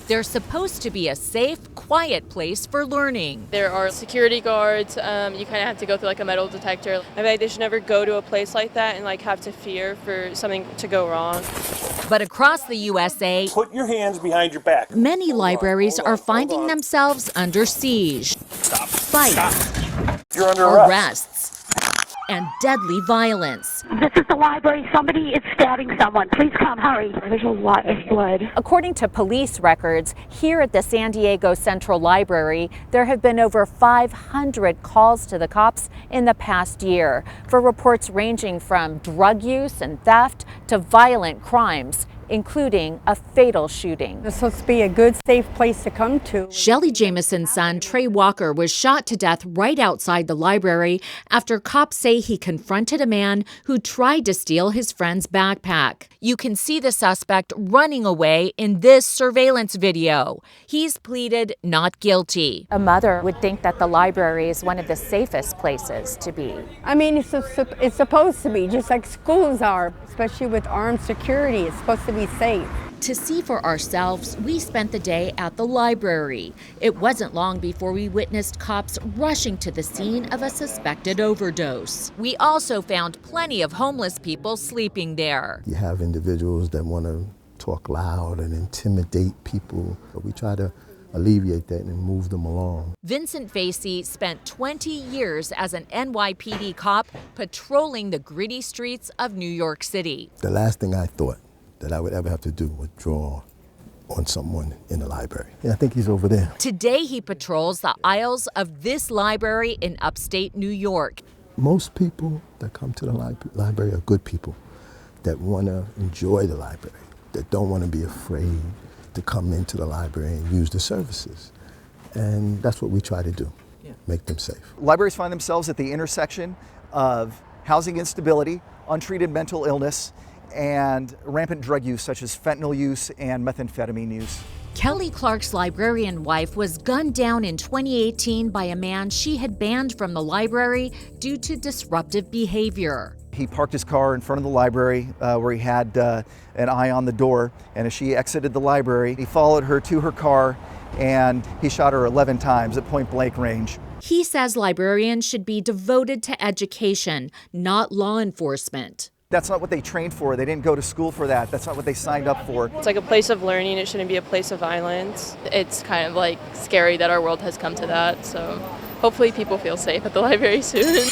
They're supposed to be a safe, quiet place for learning. There are security guards. You kind of have to go through like a metal detector. I feel like they should never go to a place like that and like have to fear for something to go wrong. But across the USA, put your hands behind your back. many libraries are finding themselves under siege. Stop. Fights, Stop. You're under arrest. arrests, and deadly violence. This is the library. Somebody is stabbing someone. Please come, hurry. There's a lot of blood. According to police records, here at the San Diego Central Library, there have been over 500 calls to the cops in the past year for reports ranging from drug use and theft to violent crimes, including a fatal shooting. It's supposed to be a good, safe place to come to. Shelly Jamison's son, Trey Walker, was shot to death right outside the library after cops say he confronted a man who tried to steal his friend's backpack. You can see the suspect running away in this surveillance video. He's pleaded not guilty. A mother would think that the library is one of the safest places to be. I mean, it's supposed to be, just like schools are, especially with armed security. It's supposed to be safe. To see for ourselves, we spent the day at the library. It wasn't long before we witnessed cops rushing to the scene of a suspected overdose. We also found plenty of homeless people sleeping there. You have individuals that want to talk loud and intimidate people, but we try to alleviate that and move them along. Vincent Facey spent 20 years as an NYPD cop patrolling the gritty streets of New York City. The last thing I thought that I would ever have to do was draw on someone in the library. Yeah, I think he's over there. Today he patrols the aisles of this library in upstate New York. Most people that come to the library are good people that want to enjoy the library, that don't want to be afraid to come into the library and use the services. And that's what we try to do, make them safe. Libraries find themselves at the intersection of housing instability, untreated mental illness, and rampant drug use such as fentanyl use and methamphetamine use. Kelly Clark's librarian wife was gunned down in 2018 by a man she had banned from the library due to disruptive behavior. He parked his car in front of the library where he had an eye on the door, and as she exited the library, he followed her to her car and he shot her 11 times at point blank range. He says librarians should be devoted to education, not law enforcement. That's not what they trained for. They didn't go to school for that. That's not what they signed up for. It's like a place of learning. It shouldn't be a place of violence. It's kind of like scary that our world has come to that. So hopefully people feel safe at the library soon.